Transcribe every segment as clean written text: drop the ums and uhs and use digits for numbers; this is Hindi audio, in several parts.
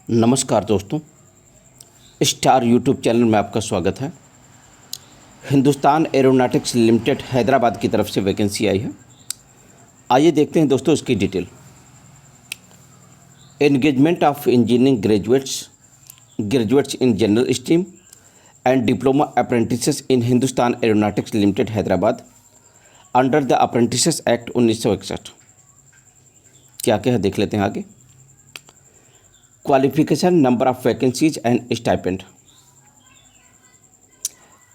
नमस्कार दोस्तों, स्टार यूट्यूब चैनल में आपका स्वागत है। हिंदुस्तान एरोनॉटिक्स लिमिटेड हैदराबाद की तरफ से वैकेंसी आई है। आइए देखते हैं दोस्तों इसकी detail. Engagement of engineering graduates in general stream and diploma apprentices in Hindustan aeronautics limited Hyderabad under the apprentices act 1961। क्या क्या है देख लेते हैं आगे। Qualification, number of vacancies and stipend.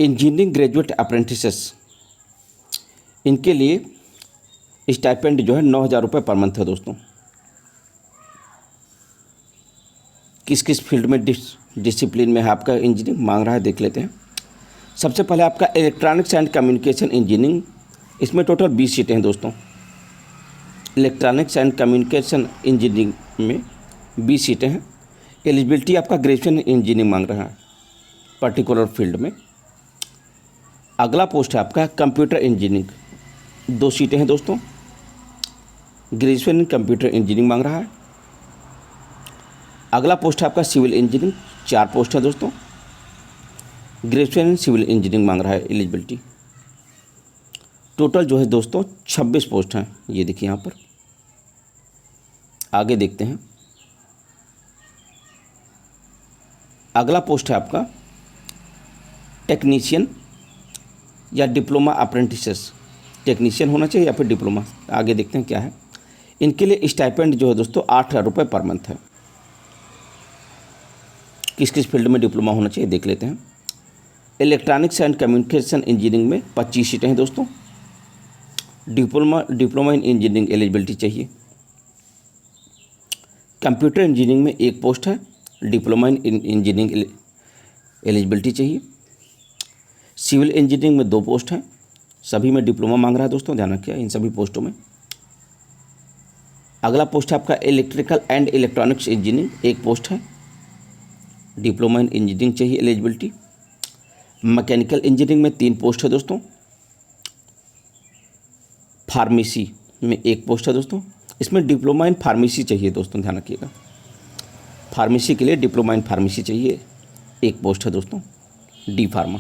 Engineering graduate apprentices, इनके लिए स्टाइपेंड जो है 9,000 रुपये पर मंथ है दोस्तों। किस किस फील्ड में डिसिप्लिन में है आपका इंजीनियरिंग मांग रहा है देख लेते हैं। सबसे पहले आपका इलेक्ट्रॉनिक्स एंड कम्युनिकेशन इंजीनियरिंग, इसमें टोटल 20 सीटें हैं दोस्तों। इलेक्ट्रॉनिक्स एंड कम्युनिकेशन इंजीनियरिंग में 20 सीटें हैं। एलिजिबिलिटी आपका ग्रेजुएशन इंजीनियरिंग मांग रहा है पर्टिकुलर फील्ड में। अगला पोस्ट है आपका कंप्यूटर इंजीनियरिंग, 2 सीटें हैं दोस्तों। ग्रेजुएशन इन कंप्यूटर इंजीनियरिंग मांग रहा है। अगला पोस्ट है आपका सिविल इंजीनियरिंग, 4 पोस्ट है दोस्तों। ग्रेजुएशन इन सिविल इंजीनियरिंग मांग रहा है एलिजिबिलिटी। टोटल जो है दोस्तों 26 पोस्ट हैं, ये देखिए यहाँ पर। आगे देखते हैं। अगला पोस्ट है आपका टेक्नीशियन या डिप्लोमा अप्रेंटिसेस। टेक्नीशियन होना चाहिए या फिर डिप्लोमा, आगे देखते हैं क्या है। इनके लिए स्टाइपेंड जो है दोस्तों 8,000 रुपये पर मंथ है। किस किस फील्ड में डिप्लोमा होना चाहिए देख लेते हैं। इलेक्ट्रॉनिक्स एंड कम्युनिकेशन इंजीनियरिंग में 25 सीटें हैं दोस्तों। डिप्लोमा इन इंजीनियरिंग एलिजिबिलिटी चाहिए। कंप्यूटर इंजीनियरिंग में 1 पोस्ट है। डिप्लोमा इन इंजीनियरिंग एलिजिबिलिटी चाहिए। सिविल इंजीनियरिंग में 2 पोस्ट हैं, सभी में डिप्लोमा मांग रहा है दोस्तों, ध्यान रखिए इन सभी पोस्टों में। अगला पोस्ट है आपका electrical and electronics engineering, 1 post है। डिप्लोमा इन इंजीनियरिंग चाहिए एलिजिबिलिटी। मैकेनिकल इंजीनियरिंग में 3 पोस्ट है दोस्तों। फार्मेसी में 1 पोस्ट है दोस्तों। इसमें डिप्लोमा इन फार्मेसी चाहिए दोस्तों, ध्यान रखिएगा। फार्मेसी के लिए डिप्लोमा इन फार्मेसी चाहिए, 1 पोस्ट है दोस्तों, डी फार्मा।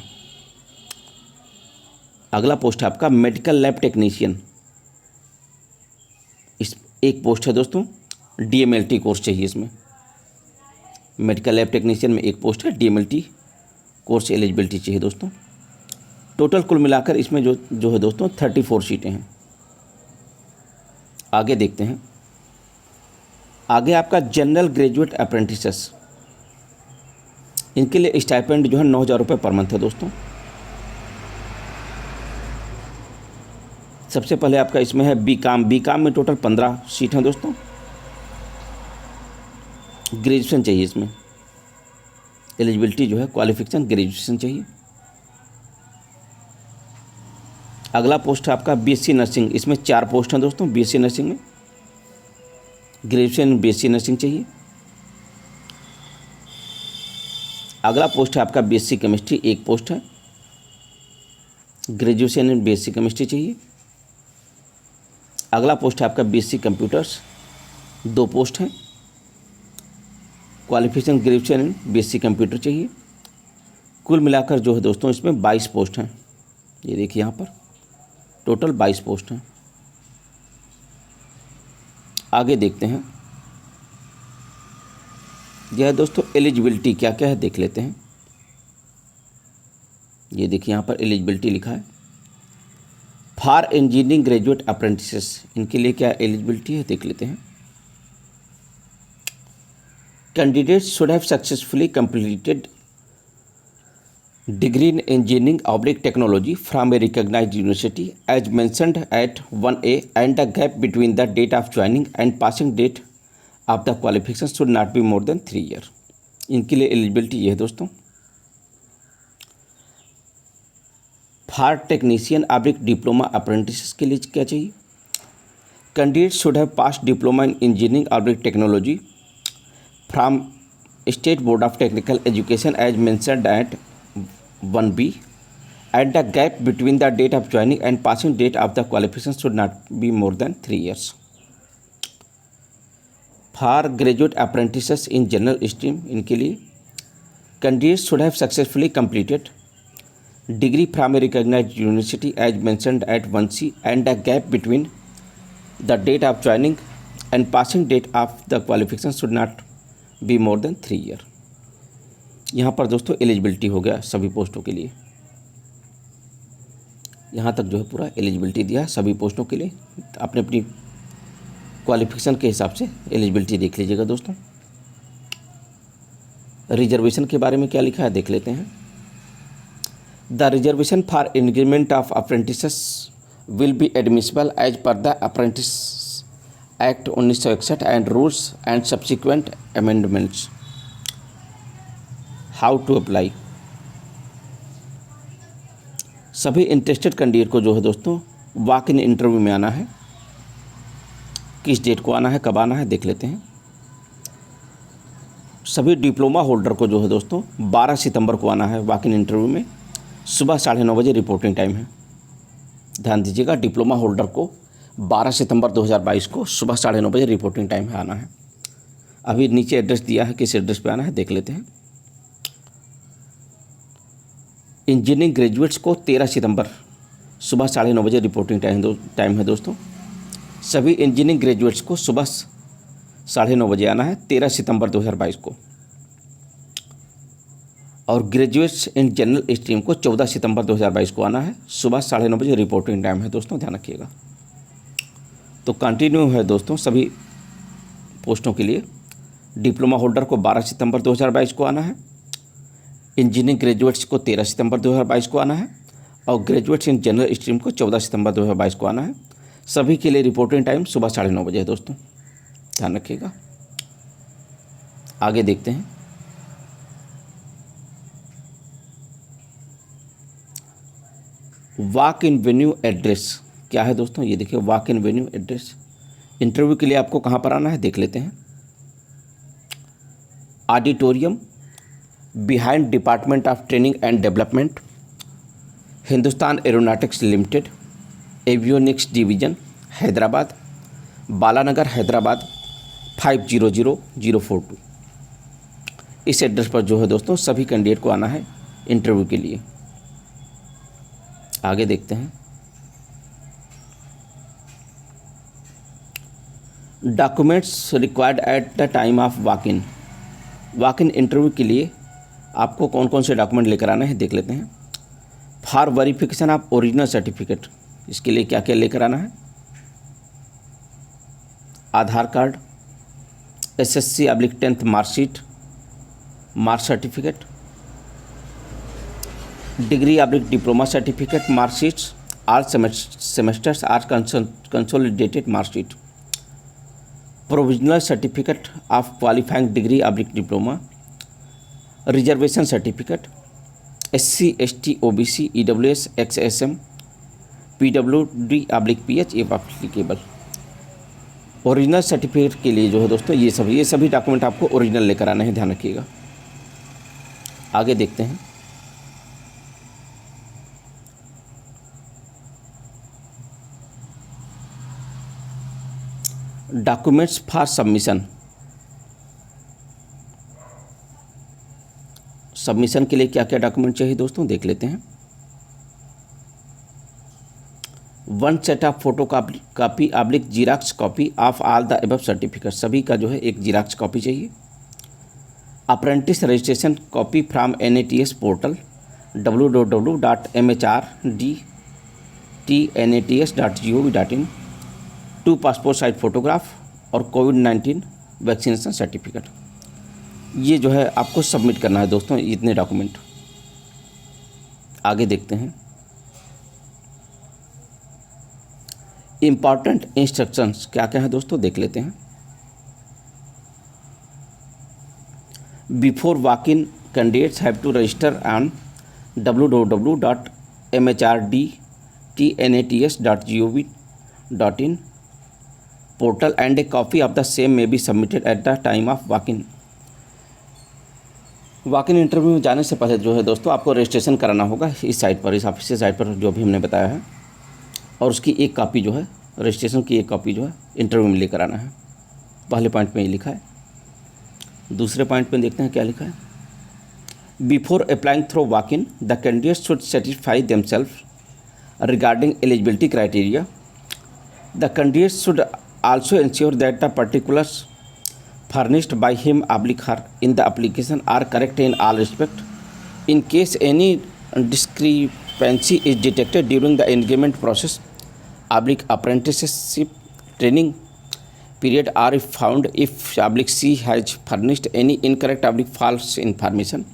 अगला पोस्ट है आपका मेडिकल लैब टेक्नीशियन, इस 1 पोस्ट है दोस्तों। डीएमएलटी कोर्स चाहिए इसमें। मेडिकल लैब टेक्नीशियन में 1 पोस्ट है, डीएमएलटी कोर्स एलिजिबिलिटी चाहिए दोस्तों। टोटल कुल मिलाकर इसमें जो है दोस्तों 34 सीटें हैं। आगे देखते हैं। आगे आपका जनरल ग्रेजुएट अप्रेंटिसेस, इनके लिए स्टाइपेंड जो है 9,000 रुपये पर मंथ है दोस्तों। सबसे पहले आपका इसमें है बीकॉम में टोटल 15 सीट हैं दोस्तों। ग्रेजुएशन चाहिए इसमें एलिजिबिलिटी जो है, क्वालिफिकेशन ग्रेजुएशन चाहिए। अगला पोस्ट है आपका बीएससी नर्सिंग, इसमें 4 पोस्ट हैं दोस्तों। बीएससी नर्सिंग में ग्रेजुएशन बीएससी नर्सिंग चाहिए। अगला पोस्ट है आपका बीएससी केमिस्ट्री, 1 पोस्ट है। ग्रेजुएशन इन बीएससी केमिस्ट्री चाहिए। अगला पोस्ट है आपका बीएससी कंप्यूटर्स, 2 पोस्ट हैं। Qualification graduation in BSc computer चाहिए। कुल मिलाकर जो है दोस्तों इसमें 22 पोस्ट हैं, ये देखिए यहाँ पर टोटल 22 पोस्ट हैं। आगे देखते हैं। यह दोस्तों एलिजिबिलिटी क्या क्या है देख लेते हैं। ये देखिए यहाँ पर एलिजिबिलिटी लिखा है फॉर इंजीनियरिंग ग्रेजुएट अप्रेंटिसेस, इनके लिए क्या एलिजिबिलिटी है देख लेते हैं। Candidates should have successfully completed degree in engineering / technology from a recognized university as mentioned at 1A and the gap between the date of joining and passing date of the qualification should not be more than 3 year। इनके लिए एलिजिबिलिटी ये है दोस्तों। फॉर टेक्नीशियन / डिप्लोमा अप्रेंटिस के लिए क्या चाहिए। Candidate should have pass diploma in engineering / technology from state board of technical education as mentioned at 1B and the gap between the date of joining and passing date of the qualification should not be more than 3 years। For graduate apprentices in general stream, इनके लिए candidates should have successfully completed degree from a recognised university as mentioned at 1C and the gap between the date of joining and passing date of the qualification should not be more than 3 year. यहाँ पर दोस्तों एलिजिबिलिटी हो गया सभी पोस्टों के लिए। यहाँ तक जो है पूरा एलिजिबिलिटी दिया है सभी पोस्टों के लिए। अपने अपनी क्वालिफिकेशन के हिसाब से एलिजिबिलिटी देख लीजिएगा दोस्तों। रिजर्वेशन के बारे में क्या लिखा है देख लेते हैं। The reservation for engagement of apprentices will be admissible as per the apprentice act 1961 and rules and subsequent amendments. How to apply. सभी इंटरेस्टेड कैंडिडेट को जो है दोस्तों वॉक इन इंटरव्यू में आना है। किस डेट को आना है, कब आना है देख लेते हैं। सभी डिप्लोमा होल्डर को जो है दोस्तों 12 सितंबर को आना है वॉक इन इंटरव्यू में। सुबह 9:30 बजे रिपोर्टिंग टाइम है। ध्यान दीजिएगा, डिप्लोमा होल्डर को 12 सितंबर 2022 को सुबह 9:30 बजे रिपोर्टिंग टाइम है आना है। अभी नीचे एड्रेस दिया है, किस एड्रेस पे आना है देख लेते हैं। इंजीनियरिंग ग्रेजुएट्स को 13 सितंबर सुबह 9:30 बजे रिपोर्टिंग टाइम है दोस्तों। सभी इंजीनियरिंग ग्रेजुएट्स को सुबह 9:30 बजे आना है 13 सितंबर 2022 को। और ग्रेजुएट्स इन जनरल स्ट्रीम को 14 सितंबर 2022 को आना है। सुबह 9:30 बजे रिपोर्टिंग टाइम है दोस्तों, ध्यान रखिएगा। तो कंटिन्यू है दोस्तों सभी पोस्टों के लिए। डिप्लोमा होल्डर को 12 सितंबर 2022 को आना है। इंजीनियरिंग ग्रेजुएट्स को 13 सितंबर 2022 को आना है। और ग्रेजुएट्स इन जनरल स्ट्रीम को 14 सितंबर 2022 को आना है। सभी के लिए रिपोर्टिंग टाइम सुबह 9:30 बजे है दोस्तों, ध्यान रखिएगा। आगे देखते हैं। वॉक इन वेन्यू एड्रेस क्या है दोस्तों, ये देखिए walk in venue address. Interview के लिए आपको कहाँ पर आना है देख लेते हैं। Auditorium behind department of training and development, Hindustan aeronautics limited, avionics division, Hyderabad, Balanagar Hyderabad 500042। इस एड्रेस पर जो है दोस्तों सभी कैंडिडेट को आना है इंटरव्यू के लिए। आगे देखते हैं। Documents required at the time of walk in. Walk in interview के लिए आपको कौन कौन से डॉक्यूमेंट लेकर आना है देख लेते हैं। For verification of original certificate, इसके लिए क्या क्या लेकर आना है। Aadhaar card, SSC/10th marksheet, mark certificate, degree diploma certificate marksheets, all semesters or consolidated marksheet, provisional certificate of qualifying degree diploma, reservation certificate, SC ST OBC EWS XSM PWD/PH if applicable। Original certificate के लिए जो है दोस्तों ये सभी डॉक्यूमेंट आपको ओरिजिनल लेकर आना है, ध्यान रखिएगा। आगे देखते हैं। डॉक्यूमेंट्स फॉर सबमिशन के लिए क्या क्या डॉक्यूमेंट चाहिए दोस्तों देख लेते हैं। 1 set of photo copy xerox copy of all the above certificate, सभी का जो है एक जीराक्स कॉपी चाहिए। Apprentice registration copy from NATS portal www.mhrDTNATS.gov.in, 2 passport size photograph और कोविड-19 वैक्सीनेशन सर्टिफिकेट। ये जो है आपको सबमिट करना है दोस्तों, इतने डॉक्यूमेंट। आगे देखते हैं। इम्पॉर्टेंट इंस्ट्रक्शंस क्या क्या है दोस्तों देख लेते हैं। Before walk in candidates have to register on www.mhrDTNATS.gov.in portal and a copy of the same may be submitted at the time of walk in. Walk in interview में जाने से पहले जो है दोस्तों आपको रजिस्ट्रेशन कराना होगा इस साइट पर, इस ऑफिशियल साइट पर जो भी हमने बताया है। और उसकी एक कॉपी जो है, रजिस्ट्रेशन की एक कॉपी जो है इंटरव्यू में लेकर आना है। पहले पॉइंट में ये लिखा है। दूसरे पॉइंट में देखते हैं क्या लिखा है। Before applying through walk in the candidate should satisfy themselves regarding eligibility criteria. The candidate should also ensure that the particulars furnished by him / her in the application are correct in all respect. In case any discrepancy is detected during the engagement process / apprenticeship training period, or if found if / she has furnished any incorrect / false information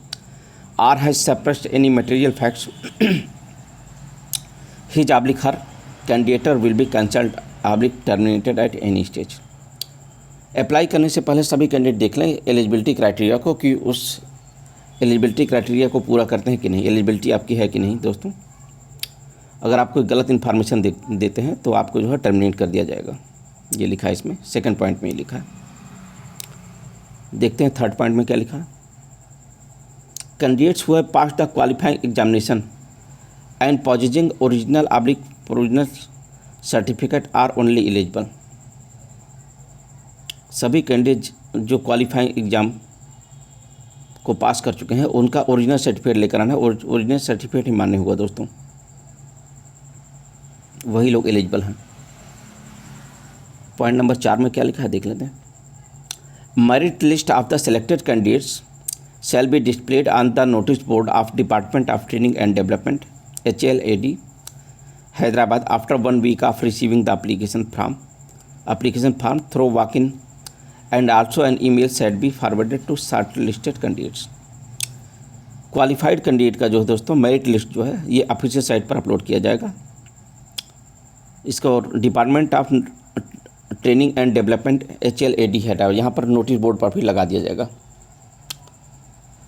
or has suppressed any material facts, his / her candidature will be cancelled terminated at any stage. Apply करने से पहले सभी कैंडिडेट देख लें एलिजिबिलिटी क्राइटेरिया को कि उस एलिजिबिलिटी क्राइटेरिया को पूरा करते हैं कि नहीं, एलिजिबिलिटी आपकी है कि नहीं। दोस्तों अगर आप कोई गलत इन्फॉर्मेशन देते हैं तो आपको जो है टर्मिनेट कर दिया जाएगा। ये लिखा है इसमें, सेकंड पॉइंट में ये लिखा है। देखते हैं थर्ड पॉइंट में क्या लिखा है। Candidates who have passed the qualifying examination and possessing original / provisional certificate are only eligible. सभी कैंडिडेट जो क्वालिफाइंग एग्ज़ाम को पास कर चुके हैं उनका ओरिजिनल सर्टिफिकेट लेकर आना है। ओरिजिनल सर्टिफिकेट ही मान्य होगा दोस्तों, वही लोग एलिजिबल हैं। पॉइंट नंबर 4 में क्या लिखा है देख लेते हैं। Merit list of the selected candidates shall be displayed on the notice board of department of training and development HLAD Hyderabad after 1 week of receiving the application form through walk-in, and also an email shall be forwarded to shortlisted candidates। Qualified candidate का जो है दोस्तों मेरिट लिस्ट जो है ये ऑफिशियल साइट पर अपलोड किया जाएगा। इसको department of training and development HLAD Hyderabad यहाँ पर नोटिस बोर्ड पर भी लगा दिया जाएगा।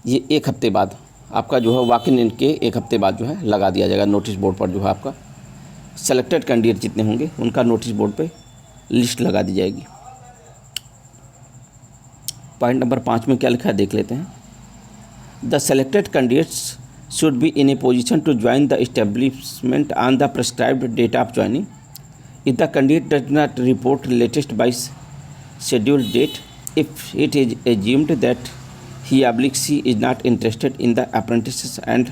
ये एक हफ्ते बाद आपका जो है वॉक इन के एक हफ्ते बाद जो है लगा दिया जाएगा नोटिस बोर्ड पर। जो है आपका सेलेक्टेड कैंडिडेट जितने होंगे उनका नोटिस बोर्ड पे लिस्ट लगा दी जाएगी। पॉइंट नंबर 5 में क्या लिखा है देख लेते हैं। The selected candidates should be in a position to join the establishment on the prescribed date of joining. If the candidate does not report latest by scheduled date, if it is assumed that he / she is not interested in the apprentices and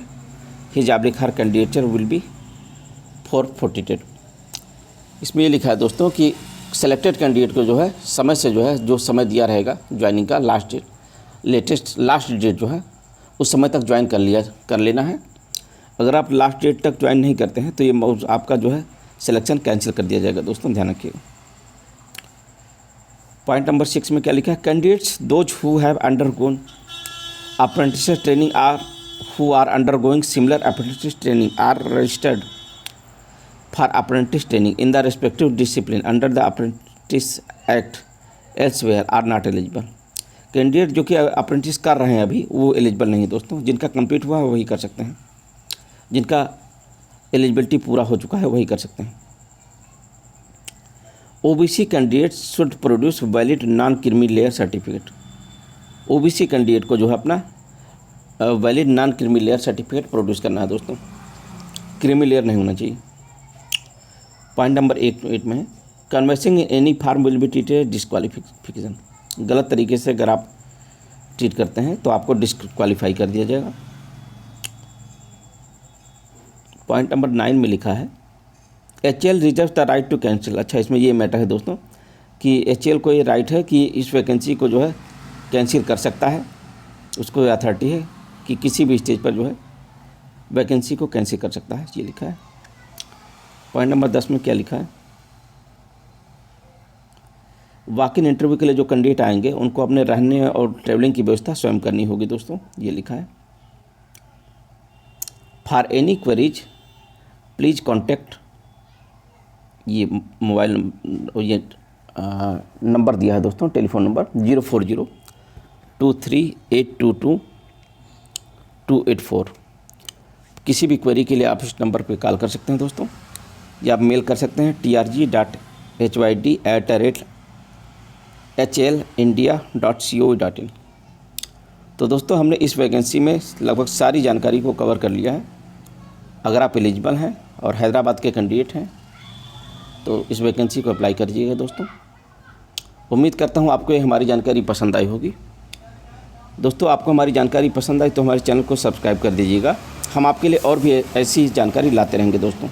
his / her candidature will be forfeited। इसमें ये लिखा है दोस्तों कि सेलेक्टेड कैंडिडेट को जो है समय से जो है जो समय दिया रहेगा ज्वाइनिंग का लास्ट डेट जो है उस समय तक ज्वाइन कर लेना है। अगर आप लास्ट डेट तक ज्वाइन नहीं करते हैं तो ये आपका जो है सिलेक्शन कैंसिल कर दिया जाएगा। दोस्तों ध्यान रखिएगा। पॉइंट नंबर 6 में क्या लिखा है। Candidates those who have undergone apprentice training or who are undergoing similar apprentice training are registered for apprentice training in the respective discipline under the Apprentice Act elsewhere are not eligible। Candidate जो कि अप्रेंटिस कर रहे हैं अभी वो एलिजिबल नहीं है दोस्तों। जिनका कंप्लीट हुआ है वही कर सकते हैं, जिनका एलिजिबिलिटी पूरा हो चुका है वही कर सकते हैं। OBC candidates should produce valid non creamy layer certificate. OBC candidate को जो है अपना valid non creamy layer certificate produce करना है दोस्तों, क्रीमी लेयर नहीं होना चाहिए। पॉइंट नंबर 8 में है conversing in any form will be treated disqualification. गलत तरीके से अगर आप ट्रीट करते हैं तो आपको डिस्क्वालीफाई कर दिया जाएगा। पॉइंट नंबर 9 में लिखा है HL reserve the right to cancel. अच्छा, इसमें ये मैटर है दोस्तों कि HL को ये राइट है कि इस वैकेंसी को जो है कैंसिल कर सकता है। उसको अथॉरिटी है कि किसी भी स्टेज पर जो है वैकेंसी को कैंसिल कर सकता है, ये लिखा है। पॉइंट नंबर 10 में क्या लिखा है। वॉक इन इंटरव्यू के लिए जो कैंडिडेट आएंगे उनको अपने रहने और ट्रैवलिंग की व्यवस्था स्वयं करनी होगी दोस्तों, ये लिखा है। For any queries please contact, ये मोबाइल ये नंबर दिया है दोस्तों, टेलीफोन नंबर 04023822284। किसी भी क्वेरी के लिए आप इस नंबर पर कॉल कर सकते हैं दोस्तों, या आप मेल कर सकते हैं trg.hyd@hlindia.co.in। तो दोस्तों हमने इस वैकेंसी में लगभग सारी जानकारी को कवर कर लिया है। अगर आप एलिजिबल हैं और हैदराबाद के कैंडिडेट हैं तो इस वैकेंसी को अप्लाई करिएगा दोस्तों। उम्मीद करता हूँ आपको ये हमारी जानकारी पसंद आई होगी। दोस्तों, आपको हमारी जानकारी पसंद आई तो हमारे चैनल को सब्सक्राइब कर दीजिएगा। हम आपके लिए और भी ऐसी जानकारी लाते रहेंगे दोस्तों।